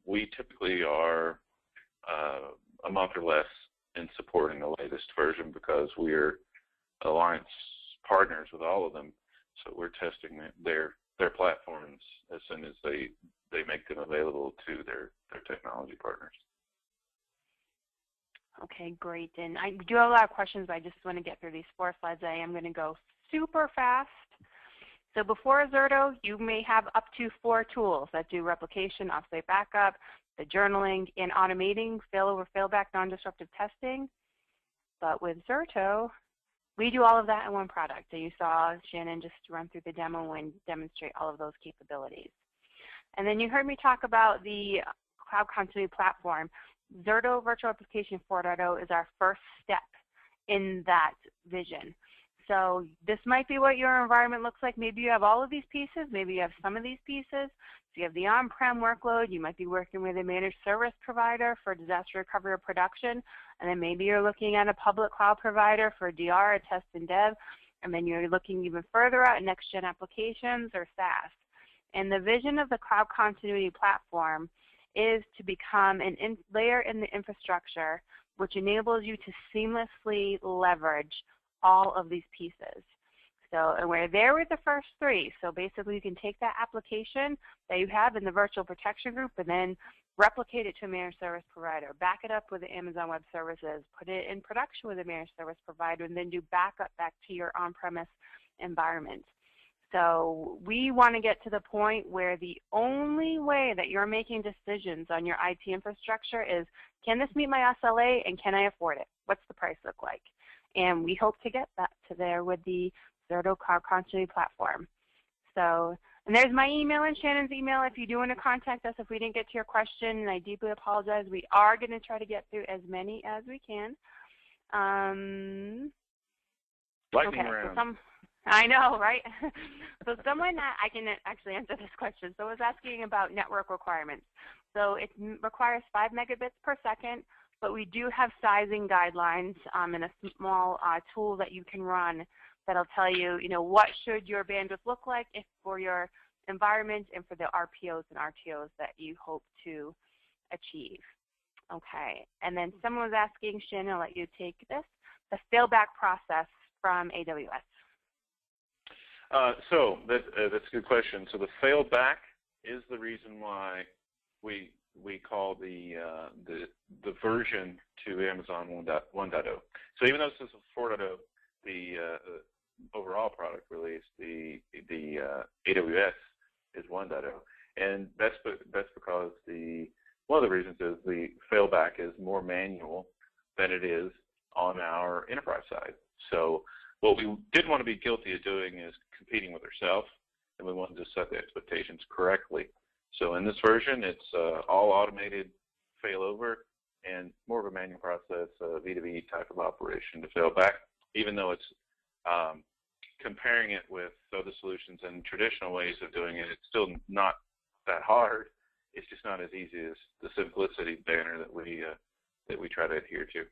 We typically are a month or less in supporting the latest version because we're alliance partners with all of them. So we're testing their platforms as soon as they make them available to their technology partners. Okay, great. And I do have a lot of questions, but I just want to get through these 4 slides. I am going to go super fast. So before Zerto, you may have up to 4 tools that do replication, offsite backup, the journaling, and automating failover, failback, non-disruptive testing. But with Zerto, we do all of that in one product. So you saw Shannon just run through the demo and demonstrate all of those capabilities. And then you heard me talk about the Cloud Continuity Platform. Zerto Virtual Application 4.0 is our first step in that vision. So this might be what your environment looks like. Maybe you have all of these pieces. Maybe you have some of these pieces. So you have the on-prem workload. You might be working with a managed service provider for disaster recovery or production. And then maybe you're looking at a public cloud provider for DR, test and dev. And then you're looking even further out at next-gen applications or SaaS. And the vision of the Cloud Continuity Platform is to become an layer in the infrastructure which enables you to seamlessly leverage all of these pieces. So, and we're there with the first 3. So basically you can take that application that you have in the virtual protection group and then replicate it to a managed service provider, back it up with the Amazon Web Services, put it in production with a managed service provider, and then do backup back to your on-premise environment. So we want to get to the point where the only way that you're making decisions on your IT infrastructure is, can this meet my SLA and can I afford it? What's the price look like? And we hope to get that to there with the Zerto Cloud Continuity Platform. So, and there's my email and Shannon's email if you do want to contact us if we didn't get to your question, and I deeply apologize. We are going to try to get through as many as we can. Lightning round. So I know, right? So someone, I can actually answer this question. So I was asking about network requirements. So it requires 5 megabits per second, but we do have sizing guidelines and a small tool that you can run that'll tell you, what should your bandwidth look like if for your environment and for the RPOs and RTOs that you hope to achieve. Okay, and then someone was asking, Shannon, I'll let you take this, the failback process from AWS. So that's a good question. So the failback is the reason why we call the version to Amazon 1.0. So even though this is a 4.0, the overall product release, the AWS is 1.0, and that's because one of the reasons is the failback is more manual than it is on our enterprise side. So what we didn't want to be guilty of doing is competing with ourselves, and we wanted to set the expectations correctly. So in this version, it's all automated failover and more of a manual process, V2V type of operation to fail back, even though it's comparing it with other solutions and traditional ways of doing it, it's still not that hard. It's just not as easy as the simplicity banner that we try to adhere to.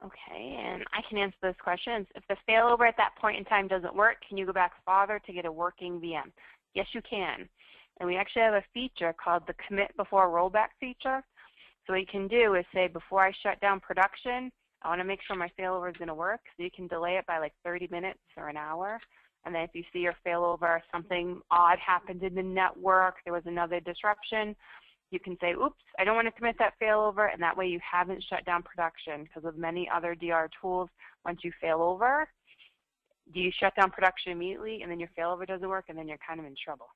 Okay, and I can answer those questions. If the failover at that point in time doesn't work, can you go back farther to get a working VM? Yes, you can. And we actually have a feature called the commit before rollback feature. So what you can do is say, before I shut down production, I want to make sure my failover is going to work. So you can delay it by like 30 minutes or an hour. And then if you see your failover, something odd happened in the network, there was another disruption, you can say, oops, I don't want to commit that failover, and that way you haven't shut down production, because with many other DR tools, once you fail over, do you shut down production immediately, and then your failover doesn't work, and then you're kind of in trouble.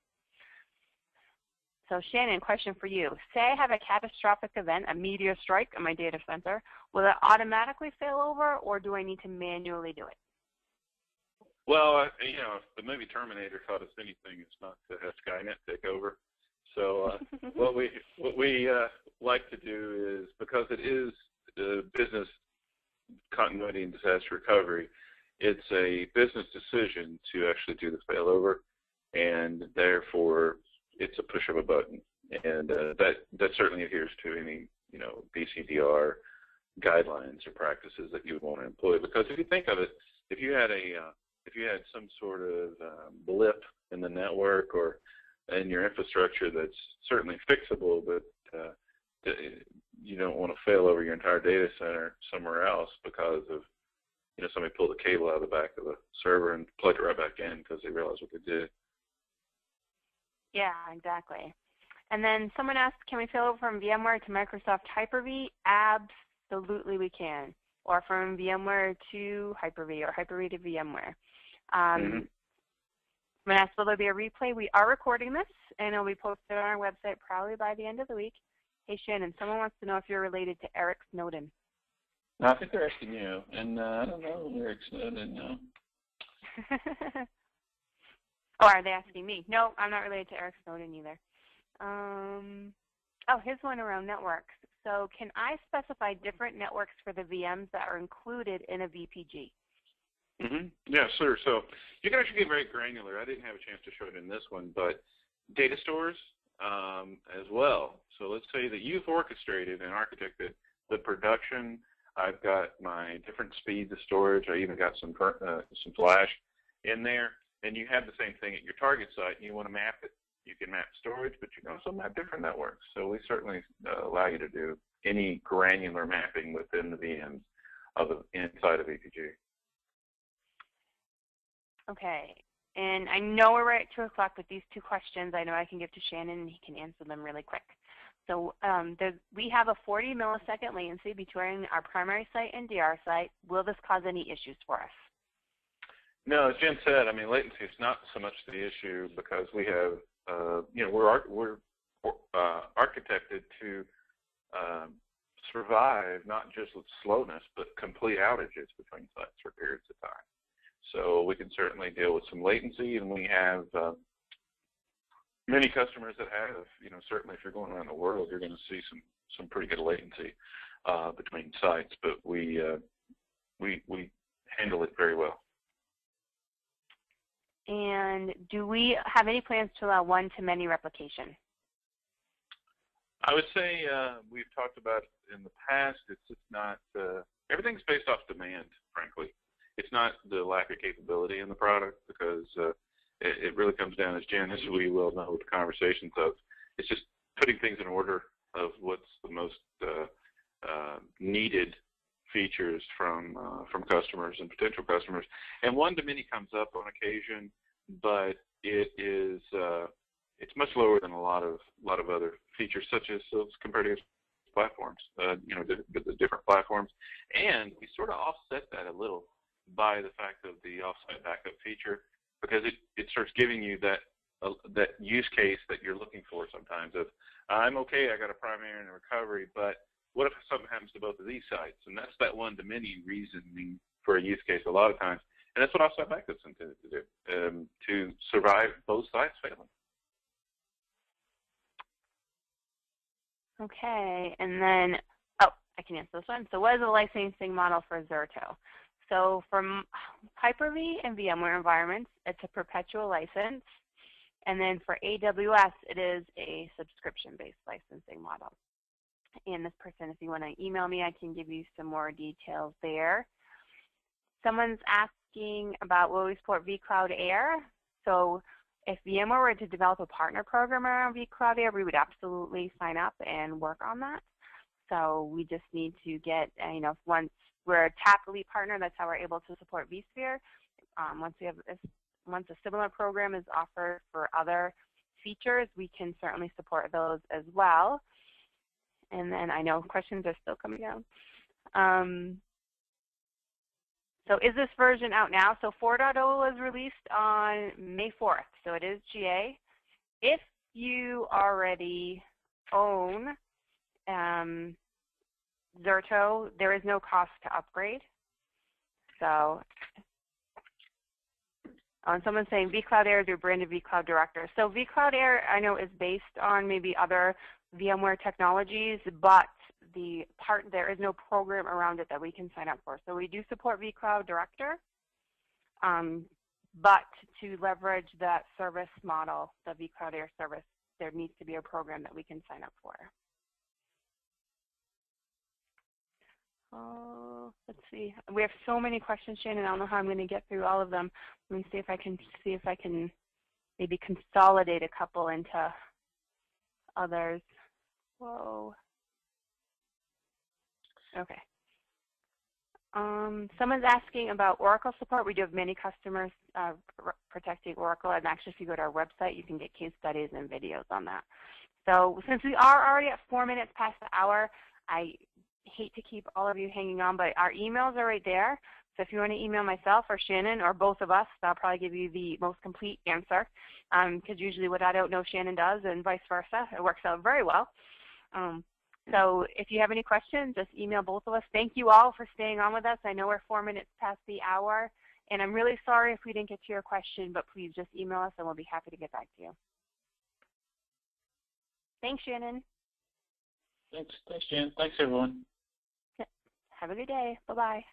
So Shannon, question for you. Say I have a catastrophic event, a meteor strike on my data center. Will it automatically fail over, or do I need to manually do it? Well, if the movie Terminator taught us anything, it's not to have Skynet take over. So what we like to do is, because it is business continuity and disaster recovery, it's a business decision to actually do the failover, and therefore it's a push of a button, and that certainly adheres to any BCDR guidelines or practices that you would want to employ. Because if you think of it, if you had some sort of blip in the network or in your infrastructure that's certainly fixable, but you don't want to fail over your entire data center somewhere else because of somebody pulled a cable out of the back of the server and plugged it right back in because they realized what they did. Yeah, exactly. And then someone asked, can we fail over from VMware to Microsoft Hyper-V? Absolutely we can. Or from VMware to Hyper-V or Hyper-V to VMware. I'm going to ask, will there be a replay? We are recording this, and it'll be posted on our website probably by the end of the week. Hey, Shannon, someone wants to know if you're related to Eric Snowden. No, I think they're asking you, and I don't know Eric Snowden, no. Oh, are they asking me? No, I'm not related to Eric Snowden either. Oh, here's one around networks. So can I specify different networks for the VMs that are included in a VPG? Yeah, sure. So you can actually get very granular. I didn't have a chance to show it in this one, but data stores as well. So let's say that you've orchestrated and architected the production. I've got my different speeds of storage. I even got some flash in there. And you have the same thing at your target site, and you want to map it. You can map storage, but you can also map different networks. So we certainly allow you to do any granular mapping within the VMs inside of VPG. Okay, and I know we're right at 2 o'clock, but these 2 questions I know I can give to Shannon, and he can answer them really quick. So we have a 40 millisecond latency between our primary site and DR site. Will this cause any issues for us? No, as Jen said, I mean, latency is not so much the issue because we have, we're architected to survive not just with slowness, but complete outages between sites for periods of time. So we can certainly deal with some latency, and we have many customers that have, certainly if you're going around the world, you're going to see some pretty good latency between sites, but we handle it very well. And do we have any plans to allow one-to-many replication? I would say we've talked about it in the past. It's just not, everything's based off demand, frankly. It's not the lack of capability in the product because it really comes down, as Jen, as we well know with the conversations of, it's just putting things in order of what's the most needed features from customers and potential customers. And one-to-many comes up on occasion, but it's much lower than a lot of other features, such as compared to platforms, the different platforms. And we sort of offset that a little by the fact of the offsite backup feature, because it starts giving you that use case that you're looking for sometimes of, I'm okay, I got a primary and a recovery, but what if something happens to both of these sites? And that's that one-to-many reasoning for a use case a lot of times. And that's what offsite backup's intended to do, to survive both sites failing. Okay, and then, I can answer this one. So what is the licensing model for Zerto? So from Hyper-V and VMware environments, it's a perpetual license. And then for AWS, it is a subscription-based licensing model. And this person, if you want to email me, I can give you some more details there. Someone's asking about will we support vCloud Air? So if VMware were to develop a partner program around vCloud Air, we would absolutely sign up and work on that. So we just need to get, once we're a TAP Elite partner, that's how we're able to support vSphere. Once a similar program is offered for other features, we can certainly support those as well. And then I know questions are still coming down. So is this version out now? So 4.0 was released on May 4th, so it is GA. If you already own Zerto, there is no cost to upgrade. So, and someone's saying vCloud Air is your branded vCloud Director. So vCloud Air, I know, is based on maybe other VMware technologies, but there is no program around it that we can sign up for. So we do support vCloud Director, but to leverage that service model, the vCloud Air service, there needs to be a program that we can sign up for. Let's see. We have so many questions, Shannon. I don't know how I'm going to get through all of them. Let me see if I can maybe consolidate a couple into others. Whoa. Okay. Someone's asking about Oracle support. We do have many customers protecting Oracle, and actually if you go to our website, you can get case studies and videos on that. So since we are already at 4 minutes past the hour, I hate to keep all of you hanging on, but our emails are right there. So if you want to email myself or Shannon or both of us, I'll probably give you the most complete answer, because usually what I don't know Shannon does and vice versa. It works out very well. So if you have any questions, just email both of us. Thank you all for staying on with us. I know we're 4 minutes past the hour, and I'm really sorry if we didn't get to your question, but please just email us and we'll be happy to get back to you. Thanks, Shannon. Thanks, Jan. Thanks, everyone. Have a good day. Bye-bye.